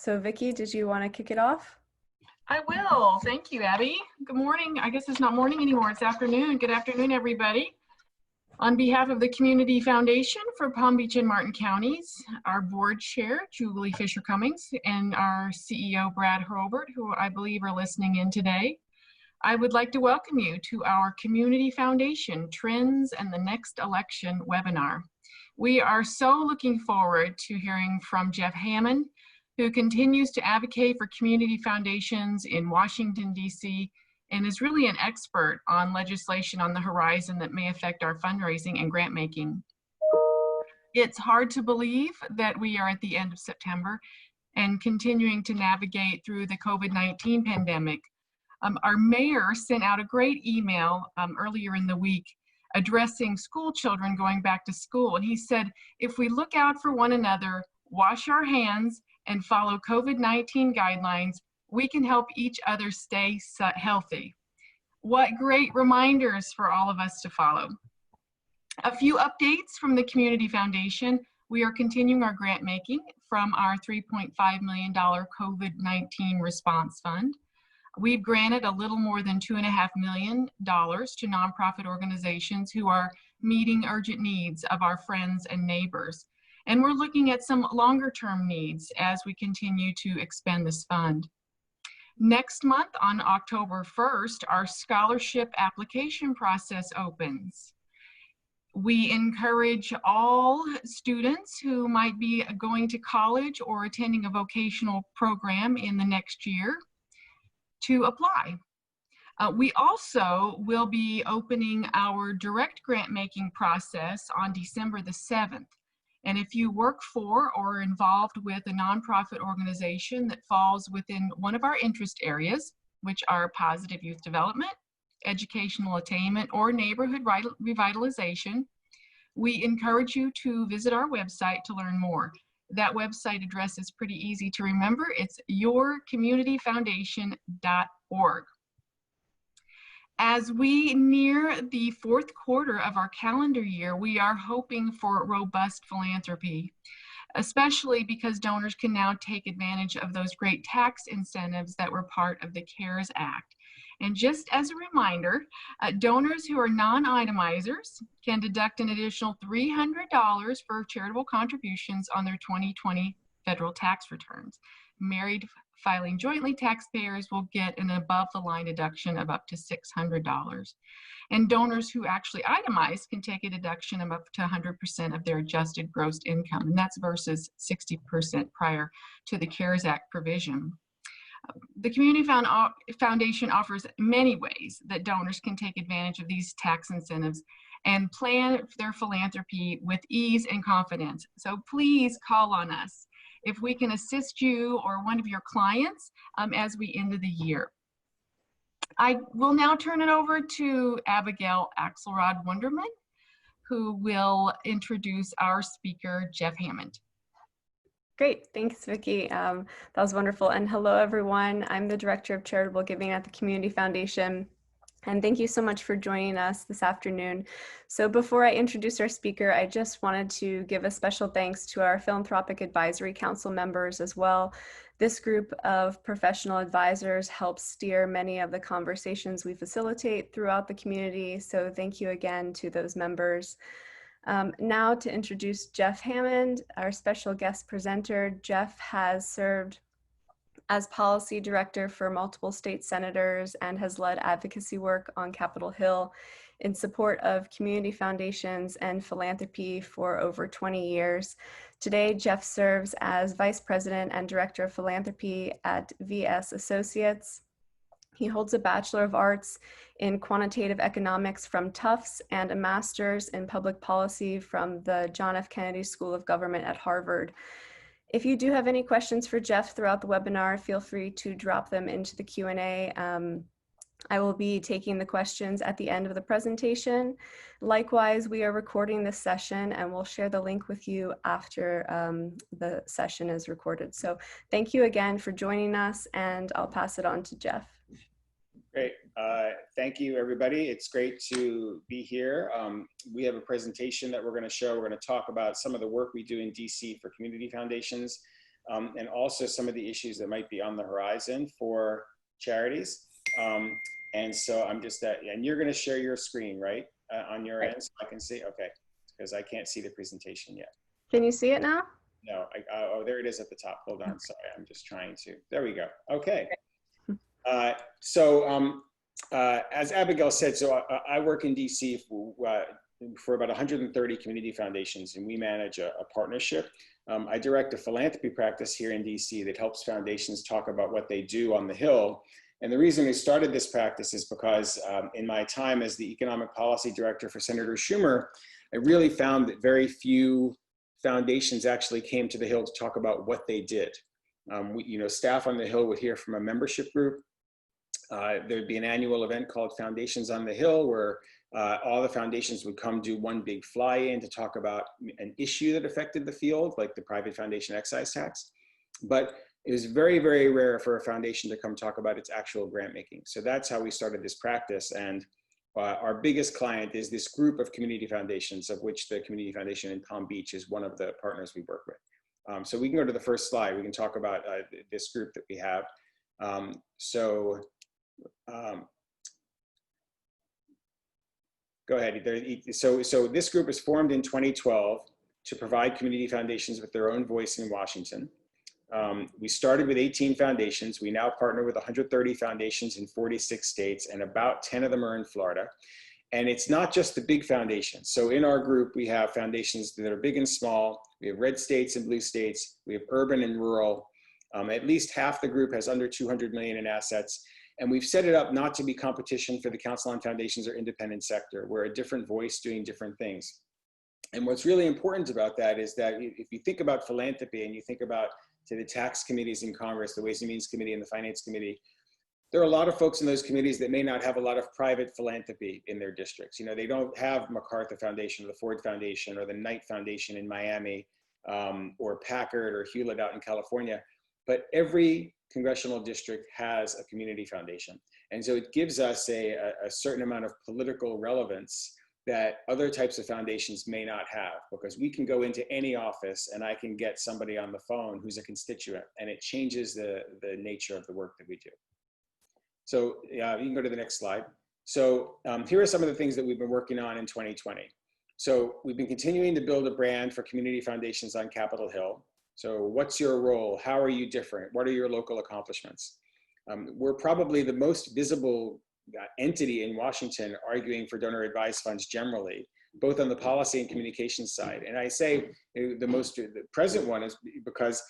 So Vicki, did you want to kick it off? I will. Thank you, Abby. Good morning. I guess it's not morning anymore. It's afternoon. Good afternoon, everybody. On behalf of the Community Foundation for Palm Beach and Martin Counties, our board chair, Julie Fisher-Cummings, and our CEO, Brad Hurlbert, who I believe are listening in today, I would like to welcome you to our Community Foundation Trends and the Next Election webinar. We are so looking forward to hearing from Jeff Hamond, who continues to advocate for community foundations in Washington, D.C., and is really an expert on legislation on the horizon that may affect our fundraising and grant making. It's hard to believe that we are at the end of September and continuing to navigate through the COVID-19 pandemic. Our mayor sent out a great email earlier in the week addressing school children going back to school. And he said, if we look out for one another, wash our hands, and follow COVID-19 guidelines, we can help each other stay healthy. What great reminders for all of us to follow. A few updates from the Community Foundation. We are continuing our grant making from our $3.5 million COVID-19 response fund. We've granted a little more than $2.5 million to nonprofit organizations who are meeting urgent needs of our friends and neighbors. And we're looking at some longer term needs as we continue to expand this fund. Next month on October 1st, our scholarship application process opens. We encourage all students who might be going to college or attending a vocational program in the next year to apply. We also will be opening our direct grant making process on December the 7th. And if you work for or are involved with a nonprofit organization that falls within one of our interest areas, which are positive youth development, educational attainment, or neighborhood revitalization, we encourage you to visit our website to learn more. That website address is pretty easy to remember. It's yourcommunityfoundation.org. As we near the fourth quarter of our calendar year, we are hoping for robust philanthropy, especially because donors can now take advantage of those great tax incentives that were part of the CARES Act. And just as a reminder, donors who are non-itemizers can deduct an additional $300 for charitable contributions on their 2020 federal tax returns. Married filing jointly taxpayers will get an above the line deduction of up to $600. And donors who actually itemize can take a deduction of up to 100% of their adjusted gross income. And that's versus 60% prior to the CARES Act provision. The Community Foundation offers many ways that donors can take advantage of these tax incentives and plan their philanthropy with ease and confidence. So please call on us if we can assist you or one of your clients as we end the year. I will now turn it over to Abigail Axelrod Wonderman, who will introduce our speaker, Jeff Hamond. Great, thanks, Vicki. That was wonderful. And hello, everyone. I'm the Director of Charitable Giving at the Community Foundation. And thank you so much for joining us this afternoon. So before I introduce our speaker, I just wanted to give a special thanks to our Philanthropic Advisory Council members as well. This group of professional advisors helps steer many of the conversations we facilitate throughout the community. So thank you again to those members. Now to introduce Jeff Hamond, our special guest presenter. Jeff has served as policy director for multiple state senators and has led advocacy work on Capitol Hill in support of community foundations and philanthropy for over 20 years. Today, Jeff serves as vice president and director of philanthropy at VS Associates. He holds a Bachelor of Arts in Quantitative Economics from Tufts and a Master's in Public Policy from the John F. Kennedy School of Government at Harvard. If you do have any questions for Jeff throughout the webinar, feel free to drop them into the Q&A. I will be taking the questions at the end of the presentation. Likewise, we are recording this session and we'll share the link with you after the session is recorded. So thank you again for joining us, and I'll pass it on to Jeff. Great. Thank you, everybody. It's great to be here. We have a presentation that we're going to show. We're going to talk about some of the work we do in DC for community foundations. and also some of the issues that might be on the horizon for charities. And so I'm just and you're going to share your screen, right, on your end, so I can see. Okay, because I can't see the presentation yet. Can you see it now? No, oh, there it is at the top. Hold on, sorry, I'm just trying to. There we go. Okay. As Abigail said, I work in DC for about 130 community foundations, and we manage a partnership. I direct a philanthropy practice here in DC that helps foundations talk about what they do on the Hill. And the reason we started this practice is because in my time as the economic policy director for Senator Schumer, I really found that very few foundations actually came to the Hill to talk about what they did. Staff on the Hill would hear from a membership group. There'd be an annual event called Foundations on the Hill, where all the foundations would come do one big fly-in to talk about an issue that affected the field, like the private foundation excise tax. But it was very, very rare for a foundation to come talk about its actual grant making. So that's how we started this practice. And our biggest client is this group of community foundations, of which the Community Foundation in Palm Beach is one of the partners we work with. So we can go to the first slide. We can talk about this group that we have. Go ahead. So this group was formed in 2012 to provide community foundations with their own voice in Washington. We started with 18 foundations. We now partner with 130 foundations in 46 states, and about 10 of them are in Florida. And it's not just the big foundations. So in our group, we have foundations that are big and small. We have red states and blue states. We have urban and rural. At least half the group has under 200 million in assets. And we've set it up not to be competition for the Council on Foundations or independent sector. We're a different voice doing different things. And what's really important about that is that if you think about philanthropy and you think about to the tax committees in Congress, the Ways and Means Committee and the Finance Committee, there are a lot of folks in those committees that may not have a lot of private philanthropy in their districts. They don't have MacArthur Foundation or the Ford Foundation or the Knight Foundation in Miami, or Packard or Hewlett out in California. But every congressional district has a community foundation. And so it gives us a certain amount of political relevance that other types of foundations may not have, because we can go into any office and I can get somebody on the phone who's a constituent, and it changes the nature of the work that we do. So you can go to the next slide. So here are some of the things that we've been working on in 2020. So we've been continuing to build a brand for community foundations on Capitol Hill. So what's your role? How are you different? What are your local accomplishments? We're probably the most visible entity in Washington arguing for donor advised funds generally, both on the policy and communications side. And I say the present one is because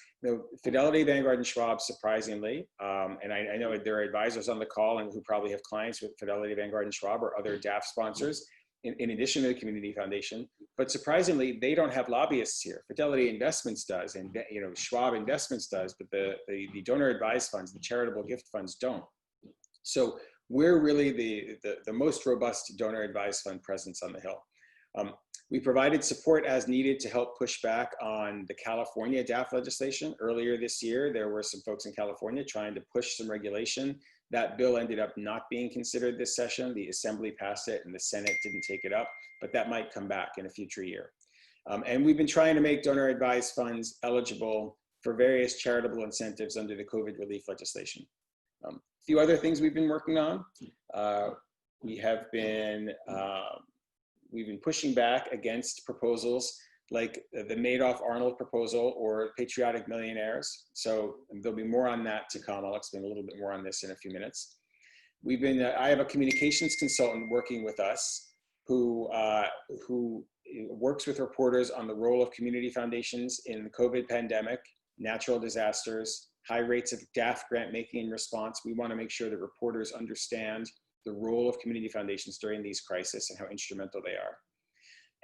Fidelity, Vanguard, and Schwab, surprisingly, and I know there are advisors on the call and who probably have clients with Fidelity, Vanguard, and Schwab or other DAF sponsors, in addition to the Community Foundation. But surprisingly, they don't have lobbyists here. Fidelity Investments does, and Schwab Investments does, but the donor advised funds, the charitable gift funds don't. So we're really the most robust donor advised fund presence on the Hill. We provided support as needed to help push back on the California DAF legislation. Earlier this year, there were some folks in California trying to push some regulation. That bill ended up not being considered this session. The Assembly passed it and the Senate didn't take it up, but that might come back in a future year. And we've been trying to make donor advised funds eligible for various charitable incentives under the COVID relief legislation. A few other things we've been working on. We've been pushing back against proposals like the Madoff-Arnold proposal or patriotic millionaires. So there'll be more on that to come. I'll explain a little bit more on this in a few minutes. I have a communications consultant working with us who works with reporters on the role of community foundations in the COVID pandemic, natural disasters, high rates of DAF grant making in response. We want to make sure that reporters understand the role of community foundations during these crises and how instrumental they are.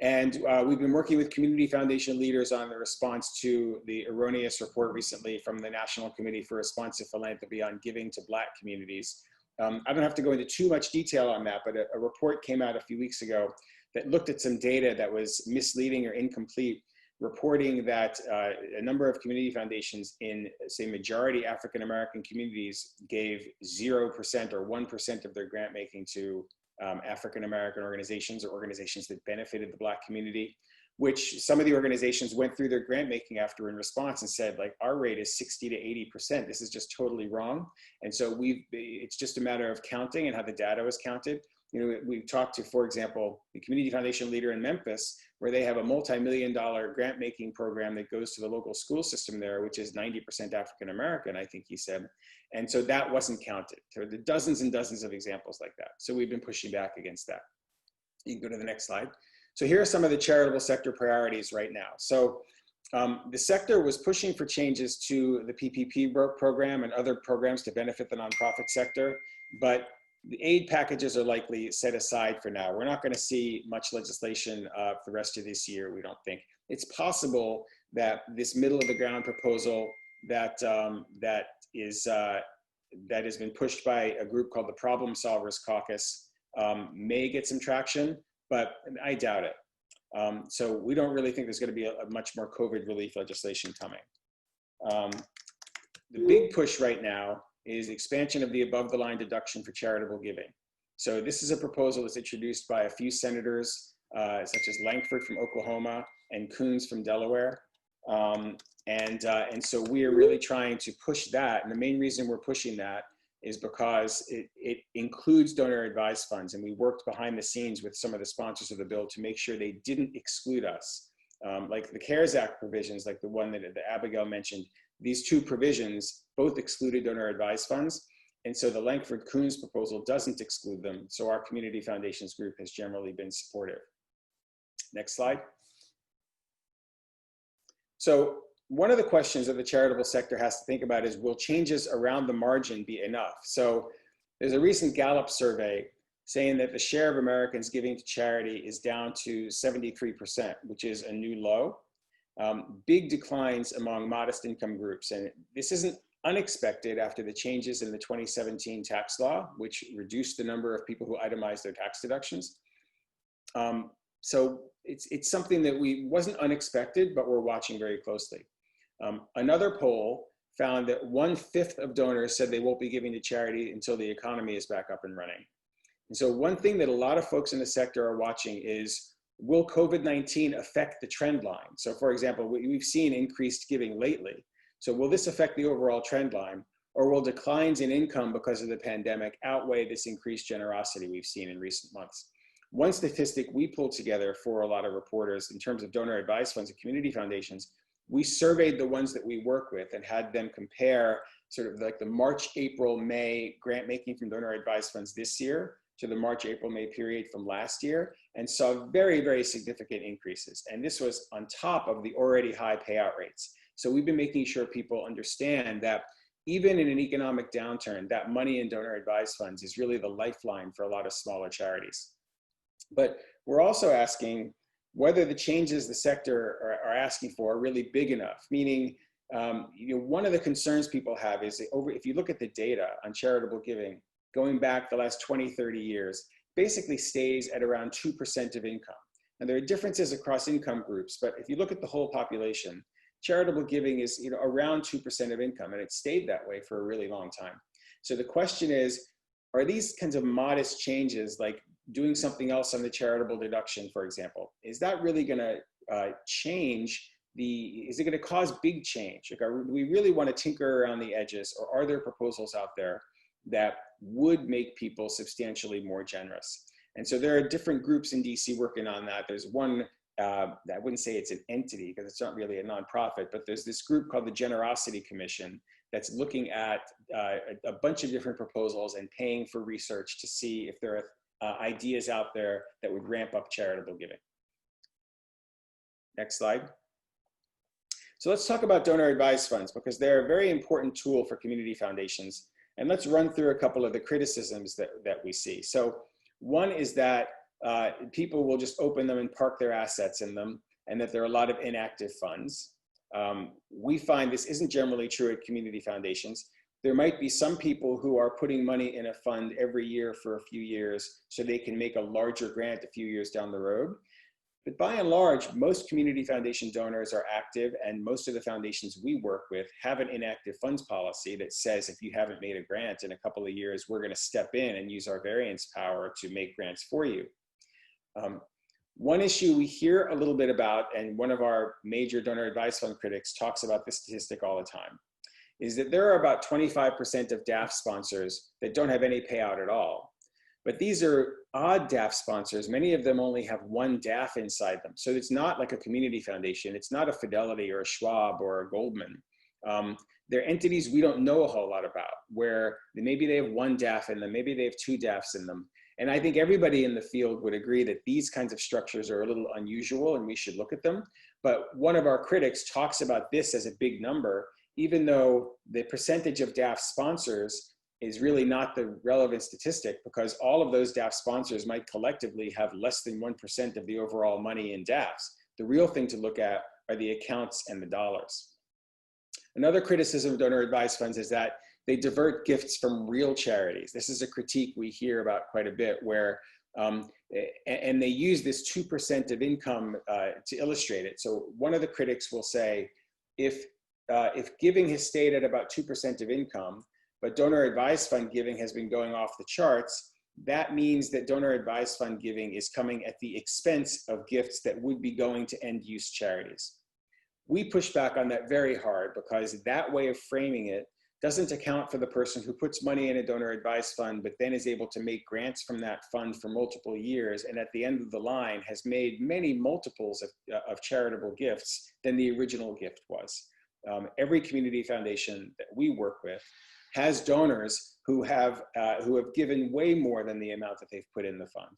And we've been working with community foundation leaders on the response to the erroneous report recently from the National Committee for Responsive Philanthropy on giving to Black communities. I don't have to go into too much detail on that, but a report came out a few weeks ago that looked at some data that was misleading or incomplete, reporting that a number of community foundations in, say, majority African-American communities gave 0% or 1% of their grant making to African-American organizations or organizations that benefited the Black community, which some of the organizations went through their grant making after in response and said, like, our rate is 60 to 80%. This is just totally wrong. And so it's just a matter of counting and how the data was counted. You know, we've talked to, for example, the Community Foundation leader in Memphis, where they have a multi-million-dollar grant making program that goes to the local school system there, which is 90% African American, I think he said. And so that wasn't counted. There are dozens and dozens of examples like that. So we've been pushing back against that. You can go to the next slide. So here are some of the charitable sector priorities right now. So the sector was pushing for changes to the PPP program and other programs to benefit the nonprofit sector, but the aid packages are likely set aside for now. We're not going to see much legislation for the rest of this year, we don't think. It's possible that this middle of the ground proposal that has been pushed by a group called the Problem Solvers Caucus may get some traction, but I doubt it. So we don't really think there's going to be a much more COVID relief legislation coming. The big push right now is expansion of the above the line deduction for charitable giving. So this is a proposal that's introduced by a few senators, such as Lankford from Oklahoma and Coons from Delaware. And so we are really trying to push that. And the main reason we're pushing that is because it includes donor advised funds. And we worked behind the scenes with some of the sponsors of the bill to make sure they didn't exclude us. Like the CARES Act provisions, like the one that Abigail mentioned, these two provisions both excluded donor advised funds. And so the Lankford Coons proposal doesn't exclude them. So our community foundations group has generally been supportive. Next slide. So one of the questions that the charitable sector has to think about is, will changes around the margin be enough? So there's a recent Gallup survey saying that the share of Americans giving to charity is down to 73%, which is a new low. Big declines among modest income groups. And this isn't unexpected after the changes in the 2017 tax law, which reduced the number of people who itemize their tax deductions. So it's something that wasn't unexpected, but we're watching very closely. Another poll found that 1/5 of donors said they won't be giving to charity until the economy is back up and running. And so one thing that a lot of folks in the sector are watching is, will COVID-19 affect the trend line? So for example, we've seen increased giving lately. So will this affect the overall trend line, or will declines in income because of the pandemic outweigh this increased generosity we've seen in recent months? One statistic we pulled together for a lot of reporters in terms of donor advised funds and community foundations, we surveyed the ones that we work with and had them compare sort of like the March, April, May grant making from donor advised funds this year to the March, April, May period from last year, and saw very, very significant increases. And this was on top of the already high payout rates. So we've been making sure people understand that even in an economic downturn, that money in donor advised funds is really the lifeline for a lot of smaller charities. But we're also asking whether the changes the sector are asking for are really big enough, meaning one of the concerns people have is if you look at the data on charitable giving, going back the last 20, 30 years, basically stays at around 2% of income. And there are differences across income groups, but if you look at the whole population, charitable giving is around 2% of income, and it stayed that way for a really long time. So the question is, are these kinds of modest changes, like doing something else on the charitable deduction, for example, is that really gonna change is it gonna cause big change? Like, do we really wanna tinker around the edges, or are there proposals out there that would make people substantially more generous? And so there are different groups in DC working on that. There's one, I wouldn't say it's an entity because it's not really a nonprofit, but there's this group called the Generosity Commission that's looking at a bunch of different proposals and paying for research to see if there are ideas out there that would ramp up charitable giving. Next slide. So let's talk about donor advised funds, because they're a very important tool for community foundations. And let's run through a couple of the criticisms that we see. So one is that people will just open them and park their assets in them, and that there are a lot of inactive funds. We find this isn't generally true at community foundations. There might be some people who are putting money in a fund every year for a few years so they can make a larger grant a few years down the road. But by and large, most community foundation donors are active, and most of the foundations we work with have an inactive funds policy that says if you haven't made a grant in a couple of years, we're going to step in and use our variance power to make grants for you. One issue we hear a little bit about, and one of our major donor advised fund critics talks about this statistic all the time, is that there are about 25% of DAF sponsors that don't have any payout at all. But these are odd DAF sponsors. Many of them only have one DAF inside them. So it's not like a community foundation. It's not a Fidelity or a Schwab or a Goldman. They're entities we don't know a whole lot about, where maybe they have one DAF in them, maybe they have two DAFs in them. And I think everybody in the field would agree that these kinds of structures are a little unusual and we should look at them. But one of our critics talks about this as a big number, even though the percentage of DAF sponsors is really not the relevant statistic, because all of those DAF sponsors might collectively have less than 1% of the overall money in DAFs. The real thing to look at are the accounts and the dollars. Another criticism of donor advised funds is that they divert gifts from real charities. This is a critique we hear about quite a bit, where, and they use this 2% of income to illustrate it. So one of the critics will say, if giving has stayed at about 2% of income, but donor advised fund giving has been going off the charts, that means that donor advised fund giving is coming at the expense of gifts that would be going to end use charities. We push back on that very hard, because that way of framing it doesn't account for the person who puts money in a donor advised fund, but then is able to make grants from that fund for multiple years, and at the end of the line has made many multiples of charitable gifts than the original gift was. Every community foundation that we work with has donors who have given way more than the amount that they've put in the fund.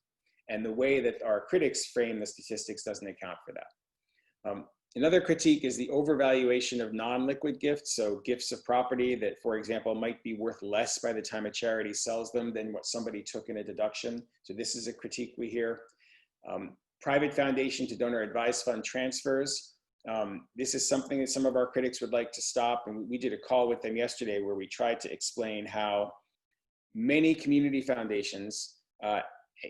And the way that our critics frame the statistics doesn't account for that. Another critique is the overvaluation of non-liquid gifts. So gifts of property that, for example, might be worth less by the time a charity sells them than what somebody took in a deduction. So this is a critique we hear. Private foundation to donor advised fund transfers. This is something that some of our critics would like to stop. And we did a call with them yesterday where we tried to explain how many community foundations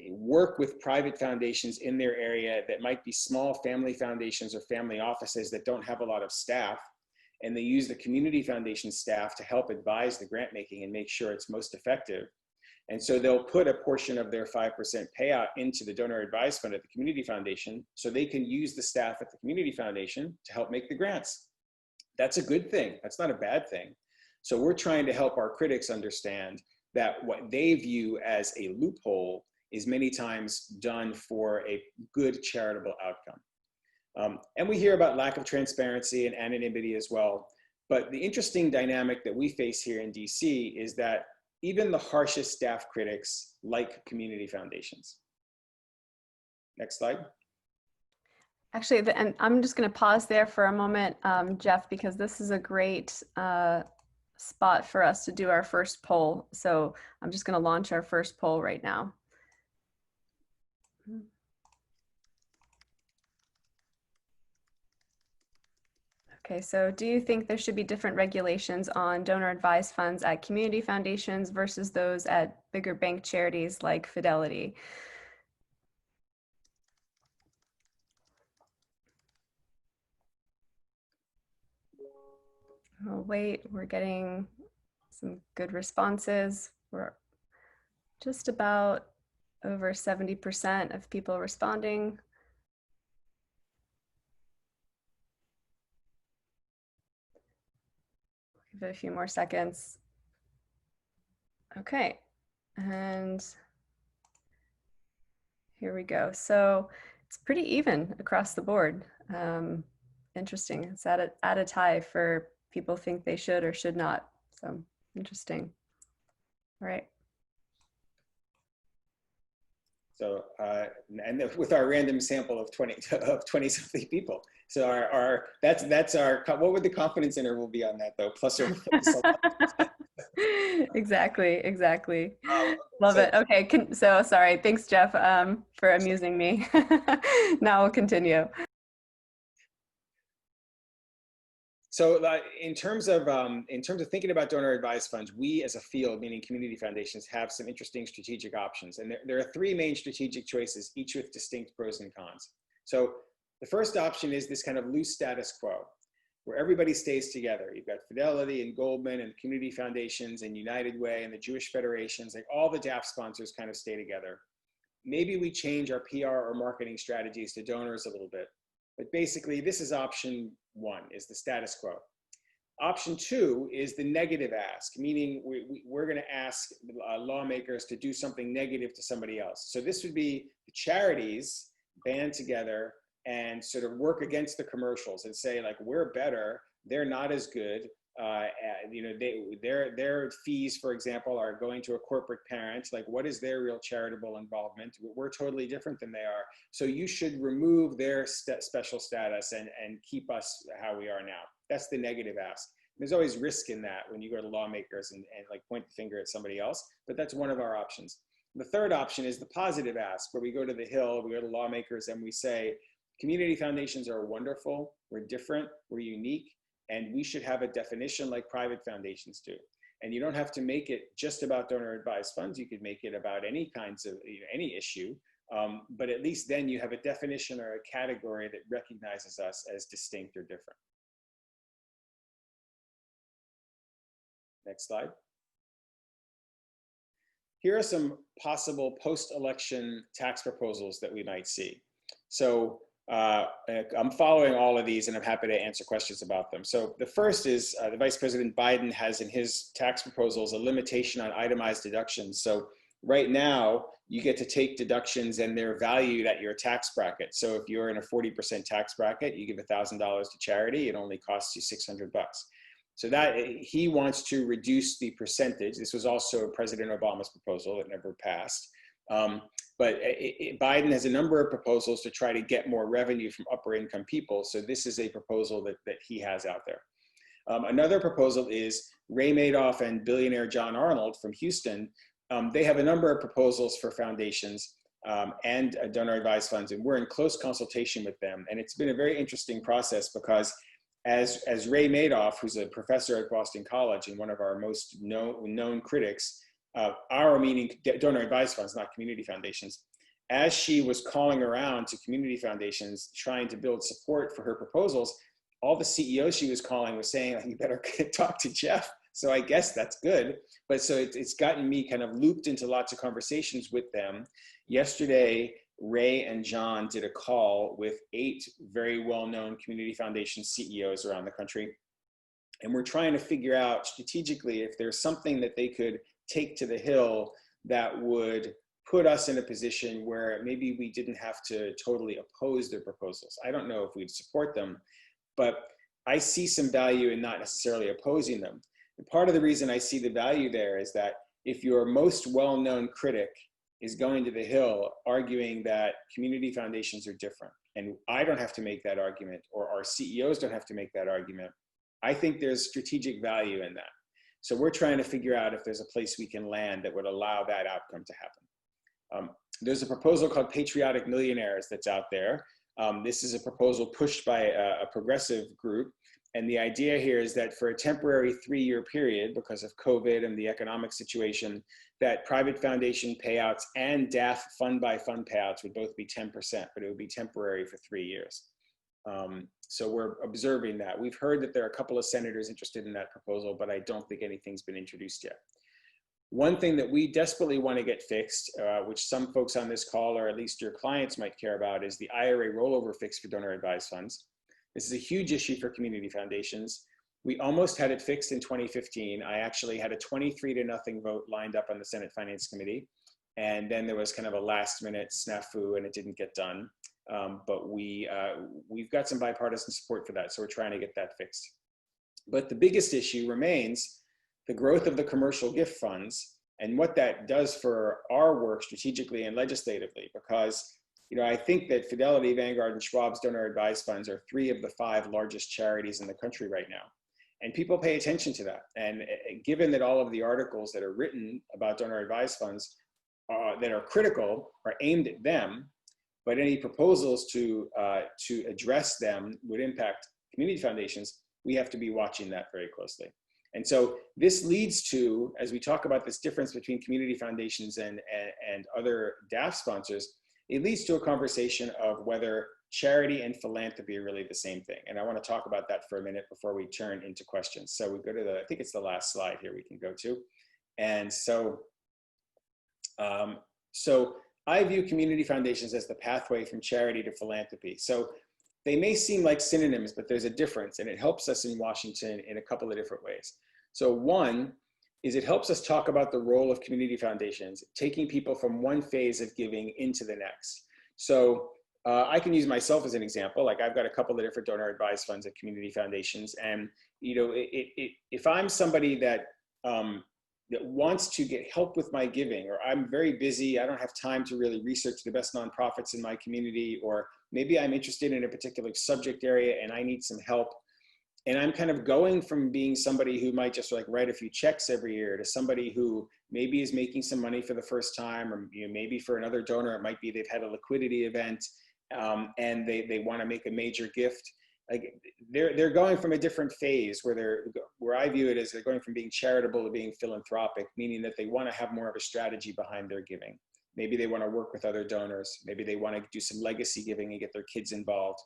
work with private foundations in their area that might be small family foundations or family offices that don't have a lot of staff. And they use the community foundation staff to help advise the grant making and make sure it's most effective. And so they'll put a portion of their 5% payout into the donor advised fund at the community foundation, so they can use the staff at the community foundation to help make the grants. That's a good thing. That's not a bad thing. So we're trying to help our critics understand that what they view as a loophole is many times done for a good charitable outcome. And we hear about lack of transparency and anonymity as well. But the interesting dynamic that we face here in DC is that even the harshest staff critics like community foundations. Next slide. Actually, and I'm just going to pause there for a moment, Jeff, because this is a great spot for us to do our first poll. So I'm just going to launch our first poll right now. Okay, so do you think there should be different regulations on donor advised funds at community foundations versus those at bigger bank charities like Fidelity? Oh, wait, we're getting some good responses. We're just about over 70% of people responding. Give it a few more seconds. Okay, and here we go. So it's pretty even across the board. Interesting. It's at a tie for people think they should or should not. So interesting. All right. So, and with our random sample of 20 something people. So that's our, what would the confidence interval be on that though? Plus or minus? Exactly. Love it. Okay, so sorry. Thanks, Jeff, for amusing me. Now we'll continue. So in terms of thinking about donor advised funds, we as a field, meaning community foundations, have some interesting strategic options. And there are three main strategic choices, each with distinct pros and cons. So the first option is this kind of loose status quo, where everybody stays together. You've got Fidelity and Goldman and community foundations and United Way and the Jewish federations, like all the DAF sponsors kind of stay together. maybe we change our PR or marketing strategies to donors a little bit. But basically, this is option one, is the status quo. Option two is the negative ask, meaning we're going to ask lawmakers to do something negative to somebody else. So this would be the charities band together and sort of work against the commercials and say, like, we're better, they're not as good. You know, their fees, for example, are going to a corporate parent. Like, what is their real charitable involvement? We're totally different than they are. So you should remove their special status and keep us how we are now. That's the negative ask. There's always risk in that when you go to lawmakers and like point the finger at somebody else, but that's one of our options. The third option is the positive ask, where we go to the Hill, we go to lawmakers and we say, community foundations are wonderful, we're different, we're unique, and we should have a definition like private foundations do. And you don't have to make it just about donor-advised funds. You could make it about any kinds of, you know, any issue, but at least then you have a definition or a category that recognizes us as distinct or different. Next slide. Here are some possible post-election tax proposals that we might see. So I'm following all of these and I'm happy to answer questions about them. So the first is the Vice President Biden has in his tax proposals a limitation on itemized deductions. So right now you get to take deductions and they're valued at your tax bracket. So if you're in a 40% tax bracket, you give $1,000 to charity, it only costs you $600. So that he wants to reduce the percentage. This was also President Obama's proposal that never passed. But Biden has a number of proposals to try to get more revenue from upper income people. So this is a proposal that he has out there. Another proposal is Ray Madoff and billionaire John Arnold from Houston. They have a number of proposals for foundations and donor advised funds, and we're in close consultation with them. And it's been a very interesting process because as Ray Madoff, who's a professor at Boston College and one of our most known critics, our meaning donor advised funds, not community foundations, as she was calling around to community foundations trying to build support for her proposals, all the CEOs she was calling was saying, you better talk to Jeff. So I guess that's good. But so it's gotten me kind of looped into lots of conversations with them. Yesterday, Ray and John did a call with 8 very well-known community foundation CEOs around the country. And we're trying to figure out strategically if there's something that they could take to the Hill that would put us in a position where maybe we didn't have to totally oppose their proposals. I don't know if we'd support them, but I see some value in not necessarily opposing them. And part of the reason I see the value there is that if your most well-known critic is going to the Hill arguing that community foundations are different, and I don't have to make that argument, or our CEOs don't have to make that argument, I think there's strategic value in that. So we're trying to figure out if there's a place we can land that would allow that outcome to happen. There's a proposal called Patriotic Millionaires that's out there. This is a proposal pushed by a progressive group. And the idea here is that for a temporary 3-year period, because of COVID and the economic situation, that private foundation payouts and DAF fund-by-fund payouts would both be 10%, but it would be temporary for 3 years. So we're observing that. We've heard that there are a couple of senators interested in that proposal, but I don't think anything's been introduced yet. One thing that we desperately want to get fixed, which some folks on this call, or at least your clients might care about, is the IRA rollover fix for donor advised funds. This is a huge issue for community foundations. We almost had it fixed in 2015. I actually had a 23-0 vote lined up on the Senate Finance Committee. And then there was kind of a last minute snafu and it didn't get done. But we've got some bipartisan support for that. So we're trying to get that fixed. But the biggest issue remains the growth of the commercial gift funds and what that does for our work strategically and legislatively, because I think that Fidelity, Vanguard, and Schwab's donor advised funds are 3 of the 5 largest charities in the country right now. And people pay attention to that. And given that all of the articles that are written about donor advised funds that are critical are aimed at them, but any proposals to address them would impact community foundations, we have to be watching that very closely. And so this leads to, as we talk about this difference between community foundations and other DAF sponsors, it leads to a conversation of whether charity and philanthropy are really the same thing. And I want to talk about that for a minute before we turn into questions. So we go to I think it's the last slide here we can go to. And so, I view community foundations as the pathway from charity to philanthropy. So they may seem like synonyms, but there's a difference, and it helps us in Washington in a couple of different ways. So one is it helps us talk about the role of community foundations, taking people from one phase of giving into the next. So I can use myself as an example. Like I've got a couple of different donor advised funds at community foundations, and if I'm somebody that that wants to get help with my giving, or I'm very busy, I don't have time to really research the best nonprofits in my community, or maybe I'm interested in a particular subject area and I need some help. And I'm kind of going from being somebody who might just like write a few checks every year to somebody who maybe is making some money for the first time, or wmaybe for another donor, it might be they've had a liquidity event and they want to make a major gift. Like they're going from a different phase where I view it as they're going from being charitable to being philanthropic, meaning that they want to have more of a strategy behind their giving. Maybe they want to work with other donors. Maybe they want to do some legacy giving and get their kids involved.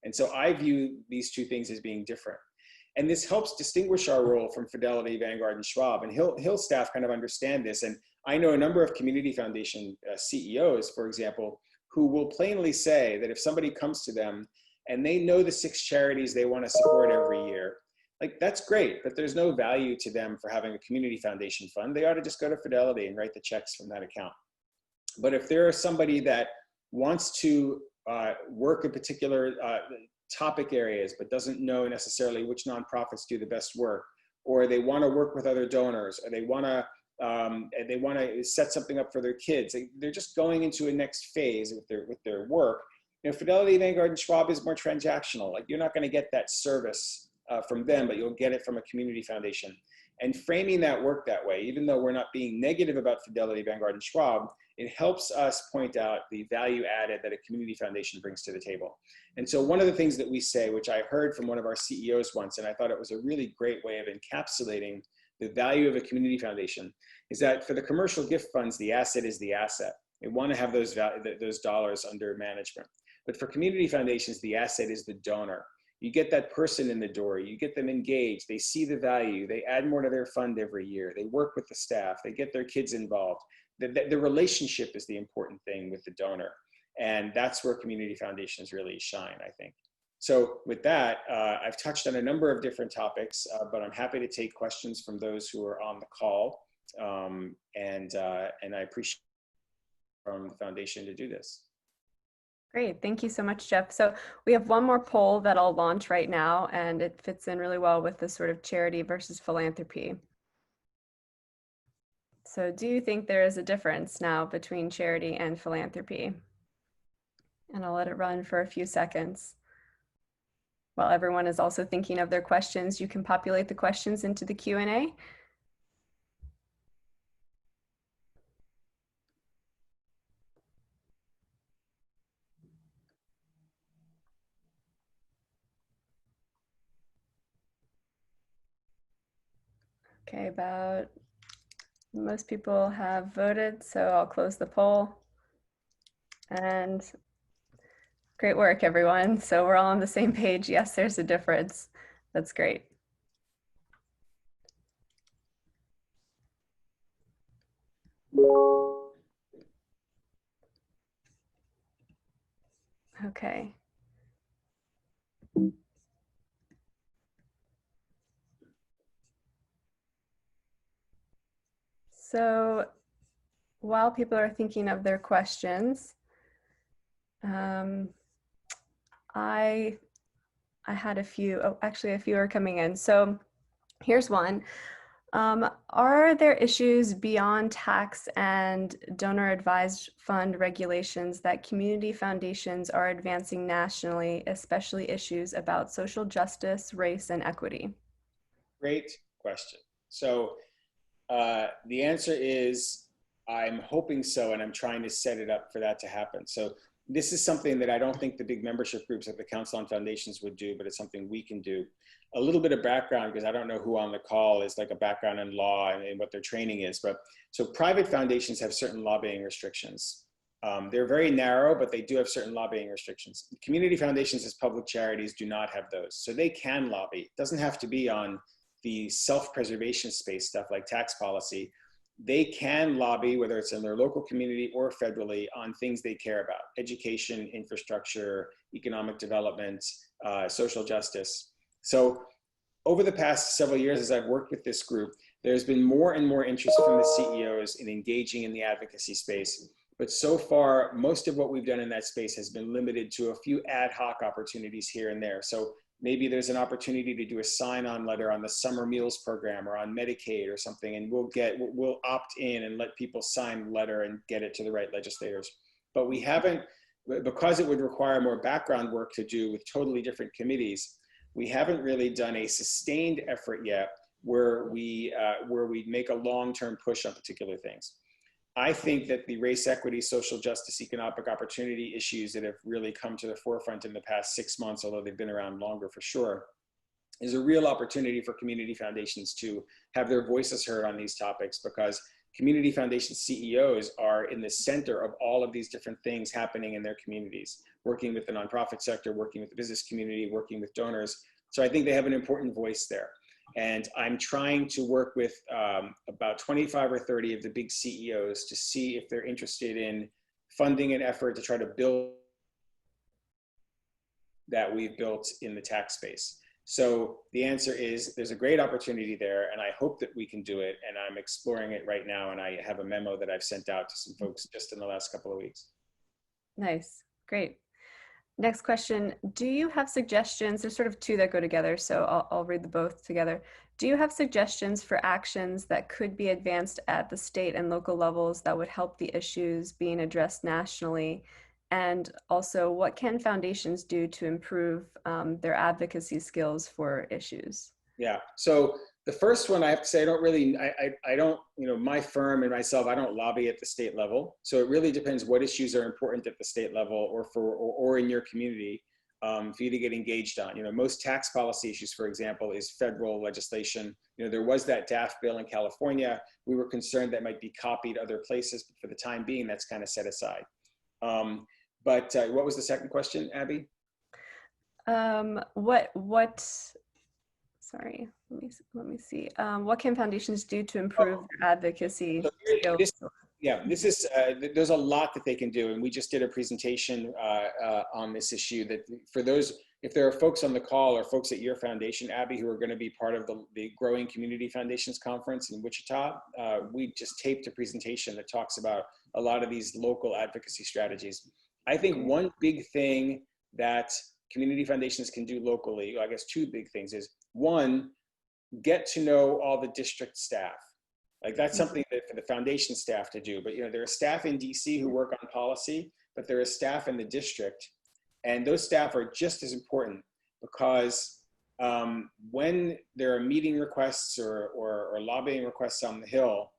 And so I view these two things as being different. And this helps distinguish our role from Fidelity, Vanguard, and Schwab. And Hill staff kind of understand this. And I know a number of community foundation CEOs, for example, who will plainly say that if somebody comes to them and they know the 6 charities they want to support every year, like that's great, but there's no value to them for having a community foundation fund. They ought to just go to Fidelity and write the checks from that account. But if there is somebody that wants to work in particular topic areas, but doesn't know necessarily which nonprofits do the best work, or they want to work with other donors, or they want to set something up for their kids, they're just going into a next phase with their work. Fidelity, Vanguard, and Schwab is more transactional. Like you're not going to get that service from them, but you'll get it from a community foundation. And framing that work that way, even though we're not being negative about Fidelity, Vanguard, and Schwab, it helps us point out the value added that a community foundation brings to the table. And so one of the things that we say, which I heard from one of our CEOs once, and I thought it was a really great way of encapsulating the value of a community foundation, is that for the commercial gift funds, the asset is the asset. They want to have those dollars under management. But for community foundations, the asset is the donor. You get that person in the door, you get them engaged, they see the value, they add more to their fund every year, they work with the staff, they get their kids involved. The relationship is the important thing with the donor. And that's where community foundations really shine, I think. So with that, I've touched on a number of different topics, but I'm happy to take questions from those who are on the call. And I appreciate from the foundation to do this. Great, thank you so much, Jeff. So we have one more poll that I'll launch right now, and it fits in really well with the sort of charity versus philanthropy. So do you think there is a difference now between charity and philanthropy? And I'll let it run for a few seconds. While everyone is also thinking of their questions, you can populate the questions into the Q&A. Okay, about most people have voted, so I'll close the poll. And great work, everyone. So we're all on the same page. Yes, there's a difference. That's great. Okay. So while people are thinking of their questions, I had a few, oh, actually a few are coming in. So here's one. Are there issues beyond tax and donor advised fund regulations that community foundations are advancing nationally, especially issues about social justice, race, and equity? Great question. So the answer is, I'm hoping so, and I'm trying to set it up for that to happen. So this is something that I don't think the big membership groups at the Council on Foundations would do, but it's something we can do. A little bit of background, because I don't know who on the call is like a background in law and what their training is, but so private foundations have certain lobbying restrictions. They're very narrow, but they do have certain lobbying restrictions. Community foundations as public charities do not have those. So they can lobby. It doesn't have to be on the self-preservation space stuff like tax policy. they can lobby, whether it's in their local community or federally, on things they care about: education, infrastructure, economic development, social justice. So over the past several years, as I've worked with this group, there's been more and more interest from the CEOs in engaging in the advocacy space. But so far, most of what we've done in that space has been limited to a few ad hoc opportunities here and there. So maybe there's an opportunity to do a sign-on letter on the summer meals program or on Medicaid or something, and we'll opt in and let people sign the letter and get it to the right legislators. But we haven't, because it would require more background work to do with totally different committees, we haven't really done a sustained effort yet where we make a long-term push on particular things. I think that the race equity, social justice, economic opportunity issues that have really come to the forefront in the past 6 months, although they've been around longer for sure, is a real opportunity for community foundations to have their voices heard on these topics, because community foundation CEOs are in the center of all of these different things happening in their communities, working with the nonprofit sector, working with the business community, working with donors. So I think they have an important voice there. And I'm trying to work with about 25 or 30 of the big CEOs to see if they're interested in funding an effort to try to build that we've built in the tax space. So the answer is there's a great opportunity there, and I hope that we can do it. And I'm exploring it right now. And I have a memo that I've sent out to some folks just in the last couple of weeks. Nice, great. Next question, do you have suggestions? There's sort of two that go together, so I'll read the both together. Do you have suggestions for actions that could be advanced at the state and local levels that would help the issues being addressed nationally? And also, what can foundations do to improve their advocacy skills for issues? Yeah, so the first one, I have to say, I don't, my firm and myself, I don't lobby at the state level. So it really depends what issues are important at the state level or in your community for you to get engaged on. Most tax policy issues, for example, is federal legislation. There was that DAF bill in California. We were concerned that might be copied other places, but for the time being, that's kind of set aside. But what was the second question, Abby? Sorry, let me see. What can foundations do to improve their advocacy skills? There's a lot that they can do, and we just did a presentation on this issue. That for those, if there are folks on the call or folks at your foundation, Abby, who are going to be part of the Growing Community Foundations Conference in Wichita, we just taped a presentation that talks about a lot of these local advocacy strategies. I think one big thing that community foundations can do locally, I guess two big things, is one, get to know all the district staff. Like that's something that for the foundation staff to do. But there are staff in DC who work on policy, but there is staff in the district, and those staff are just as important, because when there are meeting requests or lobbying requests on the Hill,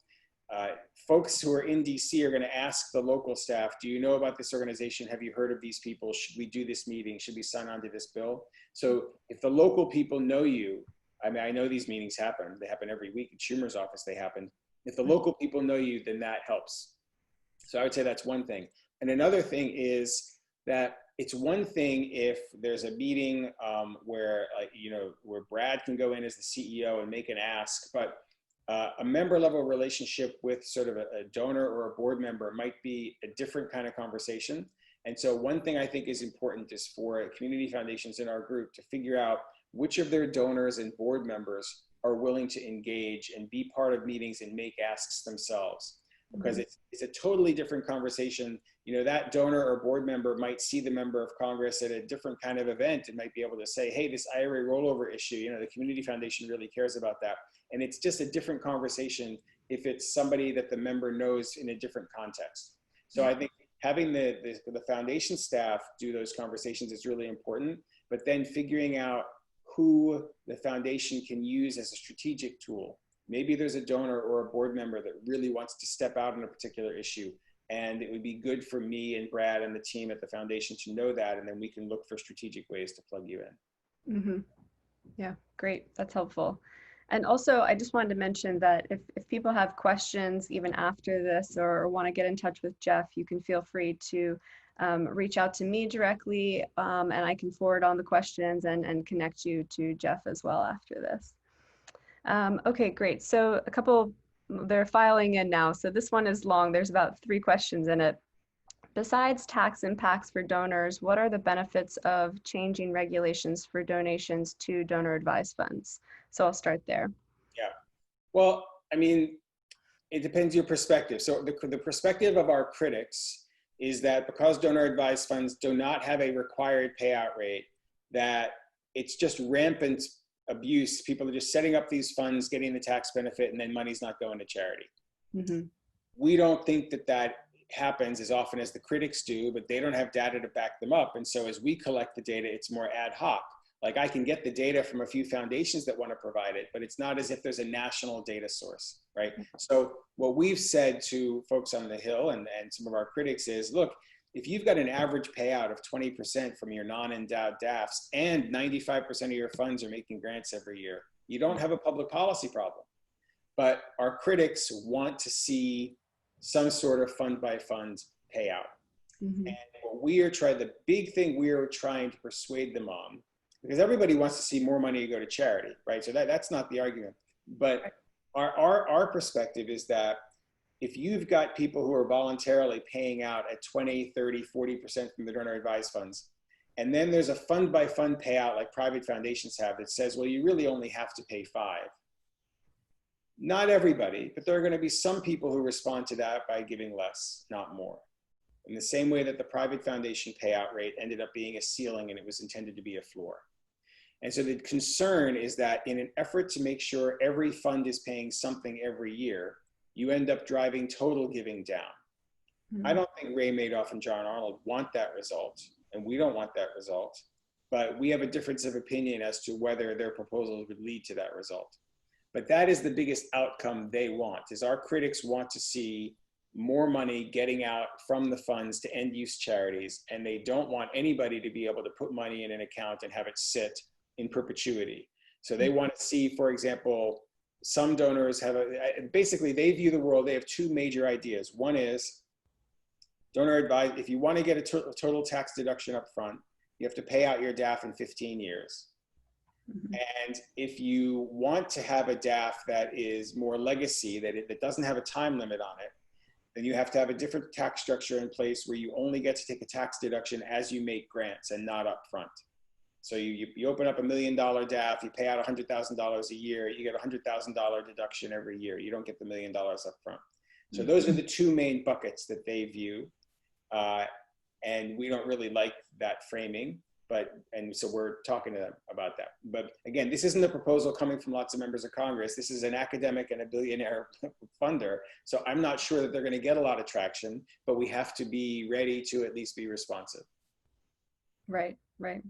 folks who are in DC are going to ask the local staff, do you know about this organization? Have you heard of these people? Should we do this meeting? Should we sign on to this bill? So if the local people know you, I mean, I know these meetings happen. They happen every week. In Schumer's office, they happen. If the local people know you, then that helps. So I would say that's one thing. And another thing is that it's one thing if there's a meeting where Brad can go in as the CEO and make an ask, but a member level relationship with sort of a donor or a board member might be a different kind of conversation. And so one thing I think is important is for community foundations in our group to figure out which of their donors and board members are willing to engage and be part of meetings and make asks themselves. Because it's a totally different conversation. That donor or board member might see the member of Congress at a different kind of event and might be able to say, hey, this IRA rollover issue, the community foundation really cares about that. And it's just a different conversation if it's somebody that the member knows in a different context. So I think having the foundation staff do those conversations is really important, but then figuring out who the foundation can use as a strategic tool. Maybe there's a donor or a board member that really wants to step out on a particular issue, and it would be good for me and Brad and the team at the foundation to know that, and then we can look for strategic ways to plug you in. Mm-hmm. Yeah, great. That's helpful. And also, I just wanted to mention that if people have questions even after this or want to get in touch with Jeff, you can feel free to reach out to me directly, and I can forward on the questions and connect you to Jeff as well after this. Okay, great. So a couple they're filing in now. So this one is long. There's about 3 questions in it. Besides tax impacts for donors, what are the benefits of changing regulations for donations to donor advised funds? So I'll start there. Yeah. Well, I mean, it depends your perspective. So the perspective of our critics is that because donor advised funds do not have a required payout rate, that it's just rampant abuse. People are just setting up these funds, getting the tax benefit, and then money's not going to charity. Mm-hmm. We don't think that that happens as often as the critics do, but they don't have data to back them up. And so as we collect the data, it's more ad hoc. Like I can get the data from a few foundations that want to provide it, but it's not as if there's a national data source, right? So what we've said to folks on the Hill and some of our critics is, look, if you've got an average payout of 20% from your non-endowed DAFs and 95% of your funds are making grants every year, you don't have a public policy problem. But our critics want to see some sort of fund by fund payout. Mm-hmm. And what we are trying, the big thing we are trying to persuade them on, because everybody wants to see more money go to charity, right? So that's not the argument. But our perspective is that if you've got people who are voluntarily paying out at 20, 30, 40% from the donor advised funds, and then there's a fund by fund payout like private foundations have that says, well, you really only have to pay 5. Not everybody, but there are going to be some people who respond to that by giving less, not more. In the same way that the private foundation payout rate ended up being a ceiling and it was intended to be a floor. And so the concern is that in an effort to make sure every fund is paying something every year, you end up driving total giving down. Mm-hmm. I don't think Ray Madoff and John Arnold want that result, and we don't want that result, but we have a difference of opinion as to whether their proposals would lead to that result. But that is the biggest outcome they want, is our critics want to see more money getting out from the funds to end use charities, and they don't want anybody to be able to put money in an account and have it sit in perpetuity. So they want to see, for example, some donors have basically they view the world, they have 2 major ideas. One is donor advised, if you want to get a total tax deduction up front, you have to pay out your DAF in 15 years. Mm-hmm. And if you want to have a DAF that is more legacy, that doesn't have a time limit on it, then you have to have a different tax structure in place where you only get to take a tax deduction as you make grants and not up front. So you open up $1 million DAF, you pay out $100,000 a year, you get a $100,000 deduction every year. You don't get the $1 million up front. So those are the 2 main buckets that they view. And we don't really like that framing. And so we're talking to them about that. But again, this isn't a proposal coming from lots of members of Congress. This is an academic and a billionaire funder. So I'm not sure that they're going to get a lot of traction, but we have to be ready to at least be responsive. Right, right.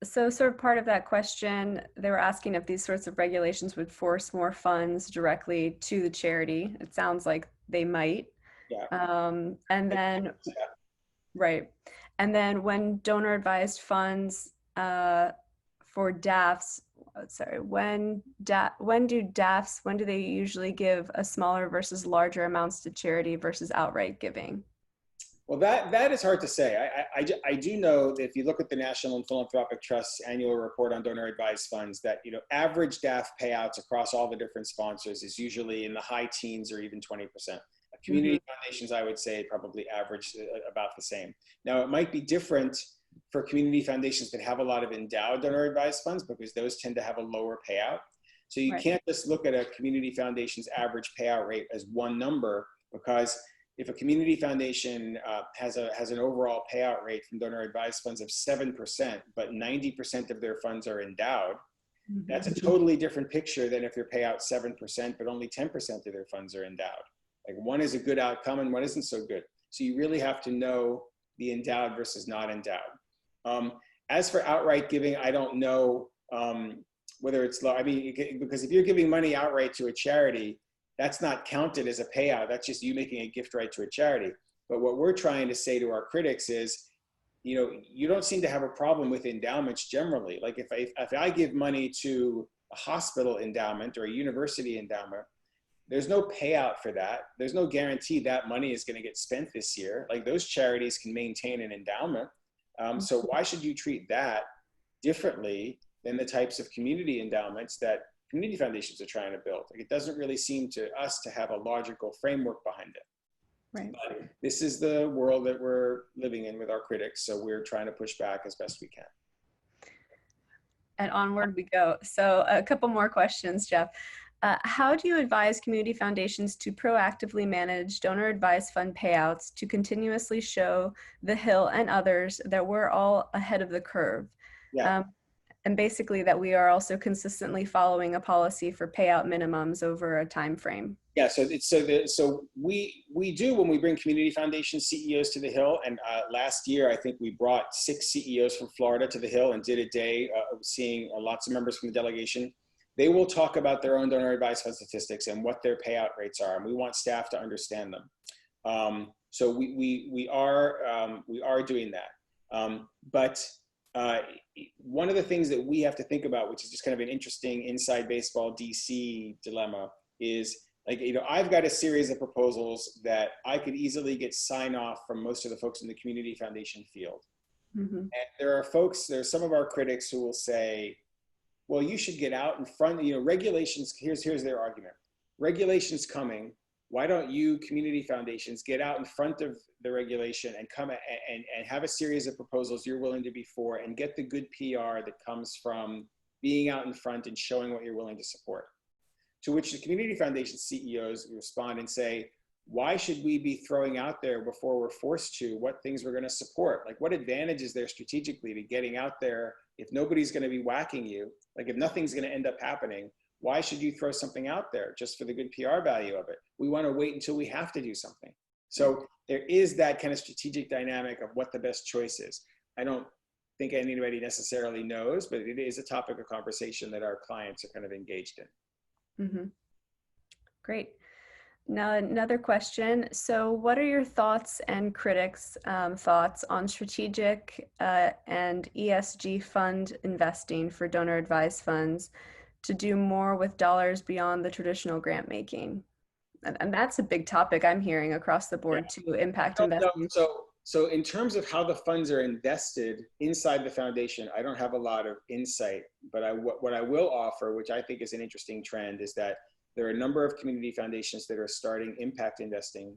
So sort of part of that question, they were asking if these sorts of regulations would force more funds directly to the charity. It sounds like they might. Yeah. And then, right. And then when donor advised funds for DAFs, when do they usually give a smaller versus larger amounts to charity versus outright giving? Well, that is hard to say. I do know that if you look at the National and Philanthropic Trust's annual report on donor advised funds, that average DAF payouts across all the different sponsors is usually in the high teens or even 20%. Community foundations, I would say, probably average about the same. Now, it might be different for community foundations that have a lot of endowed donor advised funds because those tend to have a lower payout. So you can't just look at a community foundation's average payout rate as one number, because if a community foundation has an overall payout rate from donor advised funds of 7%, but 90% of their funds are endowed, that's a totally different picture than if they pay out 7%, but only 10% of their funds are endowed. Like one is a good outcome and one isn't so good. So you really have to know the endowed versus not endowed. As for outright giving, I don't know whether it's low. I mean, because if you're giving money outright to a charity, that's not counted as a payout. That's just you making a gift right to a charity. But what we're trying to say to our critics is, you don't seem to have a problem with endowments generally. Like if I give money to a hospital endowment or a university endowment, there's no payout for that. There's no guarantee that money is going to get spent this year. Like those charities can maintain an endowment. So why should you treat that differently than the types of community endowments that community foundations are trying to build. Like, it doesn't really seem to us to have a logical framework behind it. Right. But this is the world that we're living in with our critics, so we're trying to push back as best we can. And onward we go. So a couple more questions, Jeff. How do you advise community foundations to proactively manage donor-advised fund payouts to continuously show the Hill and others that we're all ahead of the curve? Yeah. And basically that we are also consistently following a policy for payout minimums over a time frame. Yeah, so we do when we bring community foundation CEOs to the Hill, and last year I think we brought 6 CEOs from Florida to the Hill and did a day seeing lots of members from the delegation. They will talk about their own donor advised fund statistics and what their payout rates are, and we want staff to understand them. So we are doing that, but one of the things that we have to think about, which is just kind of an interesting inside baseball DC dilemma, is, like, you know, I've got a series of proposals that I could easily get sign off from most of the folks in the community foundation field. Mm-hmm. And there's some of our critics who will say, well, you should get out in front, you know, regulations, here's their argument. Regulations coming, why don't you community foundations get out in front of the regulation and come and have a series of proposals you're willing to be for, and get the good PR that comes from being out in front and showing what you're willing to support. To which the community foundation CEOs respond and say, why should we be throwing out there before we're forced to what things we're going to support? Like, what advantage is there strategically to getting out there if nobody's going to be whacking you? Like, if nothing's going to end up happening, why should you throw something out there just for the good PR value of it? We want to wait until we have to do something. So there is that kind of strategic dynamic of what the best choice is. I don't think anybody necessarily knows, but it is a topic of conversation that our clients are kind of engaged in. Mm-hmm. Great. Now, another question. So what are your thoughts and critics' thoughts on strategic and ESG fund investing for donor advised funds to do more with dollars beyond the traditional grant making? And that's a big topic I'm hearing across the board too, impact investing. So in terms of how the funds are invested inside the foundation, I don't have a lot of insight, but what I will offer, which I think is an interesting trend, is that there are a number of community foundations that are starting impact investing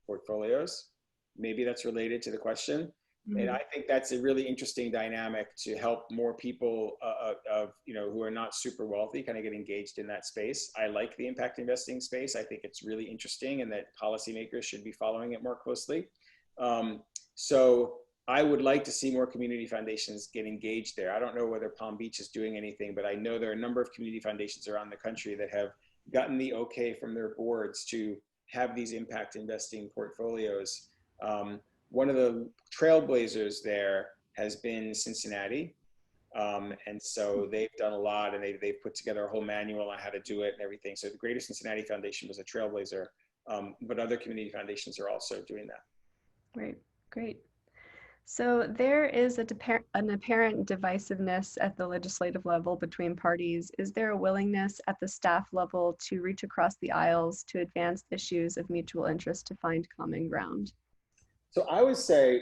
portfolios. Maybe that's related to the question. Mm-hmm. And I think that's a really interesting dynamic to help more people who are not super wealthy kind of get engaged in that space. I like the impact investing space. I think it's really interesting, and that policymakers should be following it more closely. So I would like to see more community foundations get engaged there. I don't know whether Palm Beach is doing anything, but I know there are a number of community foundations around the country that have gotten the okay from their boards to have these impact investing portfolios. One of the trailblazers there has been Cincinnati. And so they've done a lot, and they've put together a whole manual on how to do it and everything. So the Greater Cincinnati Foundation was a trailblazer, but other community foundations are also doing that. Right, great. So there is an apparent divisiveness at the legislative level between parties. Is there a willingness at the staff level to reach across the aisles to advance issues of mutual interest to find common ground? So I would say,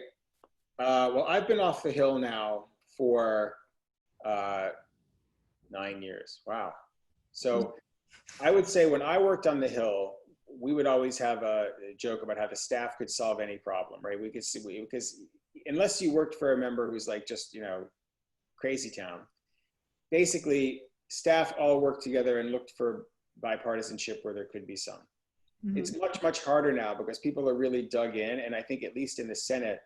well, I've been off the Hill now for 9 years. Wow. So I would say when I worked on the Hill, we would always have a joke about how the staff could solve any problem, right? We could see, because unless you worked for a member who's like just, you know, crazy town, basically staff all worked together and looked for bipartisanship where there could be some. Mm-hmm. It's much, much harder now because people are really dug in. And I think at least in the Senate,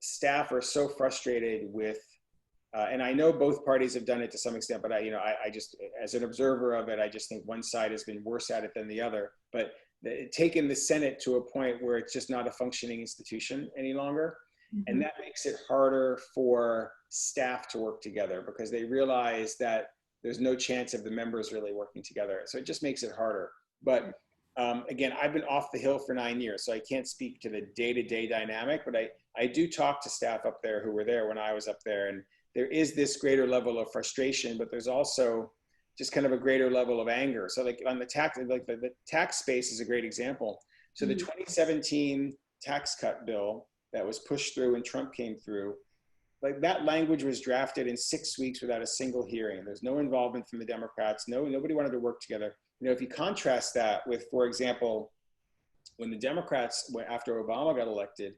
staff are so frustrated with, and I know both parties have done it to some extent, but I just, as an observer of it, I just think one side has been worse at it than the other. But taken the Senate to a point where it's just not a functioning institution any longer. Mm-hmm. And that makes it harder for staff to work together because they realize that there's no chance of the members really working together. So it just makes it harder. But again, I've been off the Hill for 9 years, so I can't speak to the day-to-day dynamic, but I do talk to staff up there who were there when I was up there, and there is this greater level of frustration, but there's also just kind of a greater level of anger. So like on the tax, like the tax space is a great example. So the 2017 tax cut bill that was pushed through when Trump came through, like that language was drafted in 6 weeks without a single hearing. There's no involvement from the Democrats. Nobody wanted to work together. You know, if you contrast that with, for example, when the Democrats, after Obama got elected,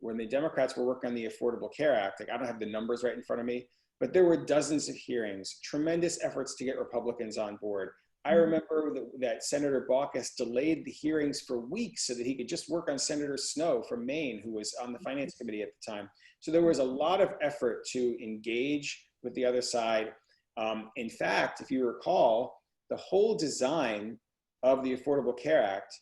when the Democrats were working on the Affordable Care Act, like I don't have the numbers right in front of me, but there were dozens of hearings, tremendous efforts to get Republicans on board. I remember that Senator Baucus delayed the hearings for weeks so that he could just work on Senator Snowe from Maine, who was on the Finance Committee at the time. So there was a lot of effort to engage with the other side. In fact, if you recall, the whole design of the Affordable Care Act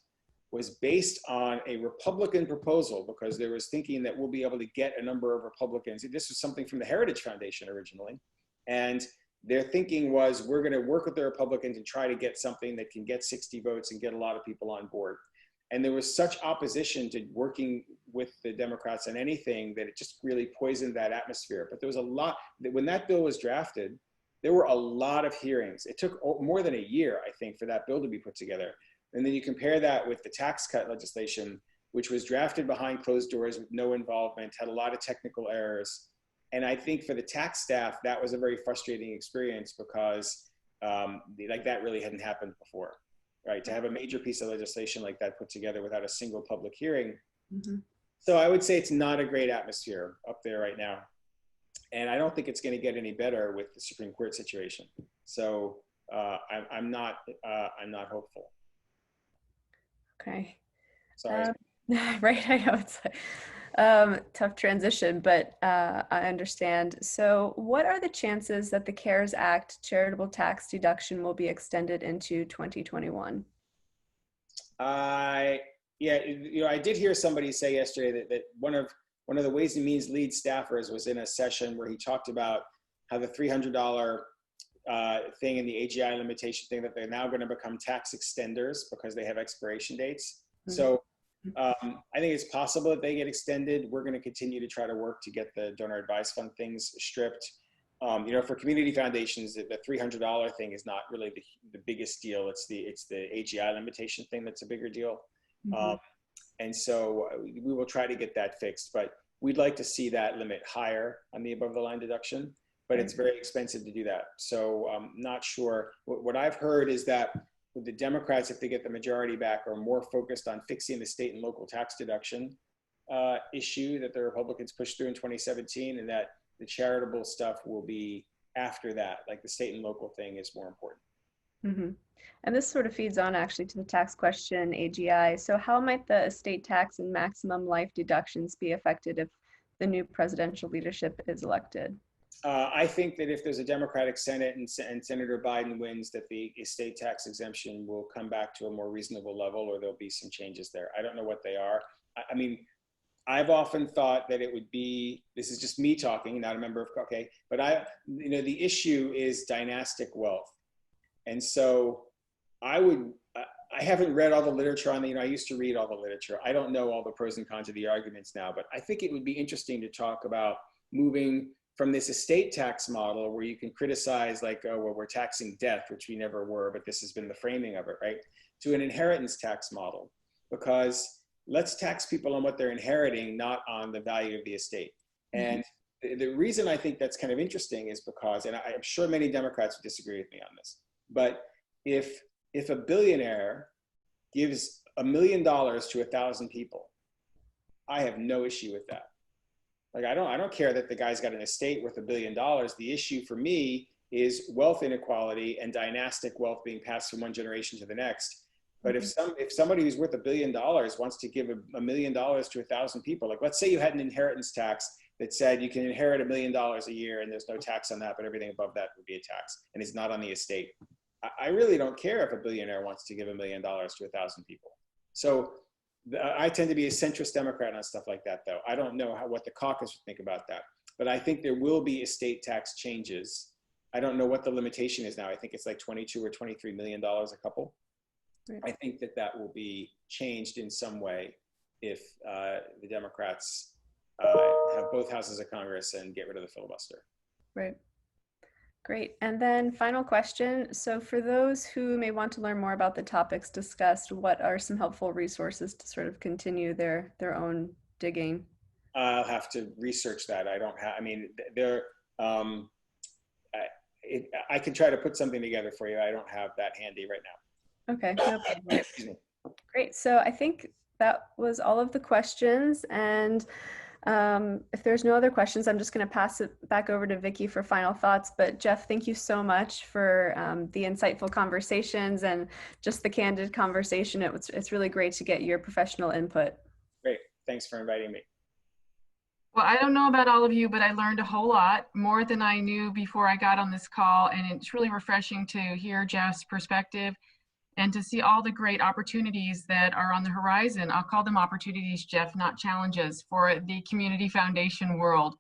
was based on a Republican proposal, because there was thinking that we'll be able to get a number of Republicans. This was something from the Heritage Foundation originally. And their thinking was, we're going to work with the Republicans and try to get something that can get 60 votes and get a lot of people on board. And there was such opposition to working with the Democrats on anything that it just really poisoned that atmosphere. But there was a lot, when that bill was drafted, there were a lot of hearings. It took more than a year, I think, for that bill to be put together. And then you compare that with the tax cut legislation, which was drafted behind closed doors with no involvement, had a lot of technical errors. And I think for the tax staff, that was a very frustrating experience, because like that really hadn't happened before, right? To have a major piece of legislation like that put together without a single public hearing. So I would say it's not a great atmosphere up there right now. And I don't think it's going to get any better with the Supreme Court situation. So I'm not hopeful. Okay. Sorry. Right, I know it's a tough transition, but I understand. So what are the chances that the CARES Act charitable tax deduction will be extended into 2021? Yeah, you know, I did hear somebody say yesterday that one of the Ways and Means lead staffers was in a session where he talked about how the $300 thing and the AGI limitation thing, that they're now going to become tax extenders because they have expiration dates. So I think it's possible that they get extended. We're going to continue to try to work to get the donor advised fund things stripped. You know, for community foundations, the $300 thing is not really the biggest deal. It's the AGI limitation thing that's a bigger deal. And so we will try to get that fixed, but we'd like to see that limit higher on the above the line deduction, but it's very expensive to do that. So I'm not sure. What I've heard is that the Democrats, if they get the majority back, are more focused on fixing the state and local tax deduction issue that the Republicans pushed through in 2017, and that the charitable stuff will be after that. Like the state and local thing is more important. And this sort of feeds on actually to the tax question, AGI. So how might the estate tax and maximum life deductions be affected if the new presidential leadership is elected? I think that if there's a Democratic Senate and Senator Biden wins, that the estate tax exemption will come back to a more reasonable level, or there'll be some changes there. I don't know what they are. I mean, I've often thought that it would be, this is just me talking, not a member of, okay, but you know, the issue is dynastic wealth. And so I haven't read all the literature on the, you know, I used to read all the literature. I don't know all the pros and cons of the arguments now, but I think it would be interesting to talk about moving from this estate tax model where you can criticize like, oh, well, we're taxing death, which we never were, but this has been the framing of it, right? To an inheritance tax model, because let's tax people on what they're inheriting, not on the value of the estate. And the reason I think that's kind of interesting is because, and I'm sure many Democrats would disagree with me on this, but if a billionaire gives $1 million to 1,000 people, I have no issue with that. Like, I don't care that the guy's got an estate worth $1 billion. The issue for me is wealth inequality and dynastic wealth being passed from one generation to the next. But if somebody who's worth $1 billion wants to give $1 million to 1,000 people, like let's say you had an inheritance tax that said you can inherit $1 million a year and there's no tax on that, but everything above that would be a tax, and it's not on the estate. I really don't care if a billionaire wants to give $1 million to 1,000 people. So I tend to be a centrist Democrat on stuff like that, though. I don't know what the caucus would think about that, but I think there will be estate tax changes. I don't know what the limitation is now. I think it's like $22 or $23 million a couple. Right. I think that will be changed in some way if the Democrats have both houses of Congress and get rid of the filibuster. Right. Great. And then final question. So for those who may want to learn more about the topics discussed, what are some helpful resources to sort of continue their own digging? I'll have to research that. I don't have, I mean, there, I can try to put something together for you. I don't have that handy right now. Okay, no problem. Excuse me. Great. So I think that was all of the questions. And if there's no other questions, I'm just going to pass it back over to Vicki for final thoughts. But Jeff, thank you so much for the insightful conversations and just the candid conversation. It's really great to get your professional input. Great. Thanks for inviting me. Well, I don't know about all of you, but I learned a whole lot, more than I knew before I got on this call. And it's really refreshing to hear Jeff's perspective and to see all the great opportunities that are on the horizon. I'll call them opportunities, Jeff, not challenges, for the community foundation world.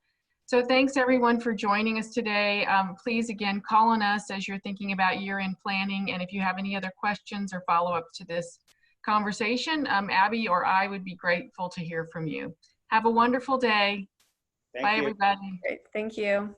So thanks everyone for joining us today. Please again, call on us as you're thinking about year-end planning. And if you have any other questions or follow-ups to this conversation, Abby or I would be grateful to hear from you. Have a wonderful day. Bye, everybody. Great. Thank you.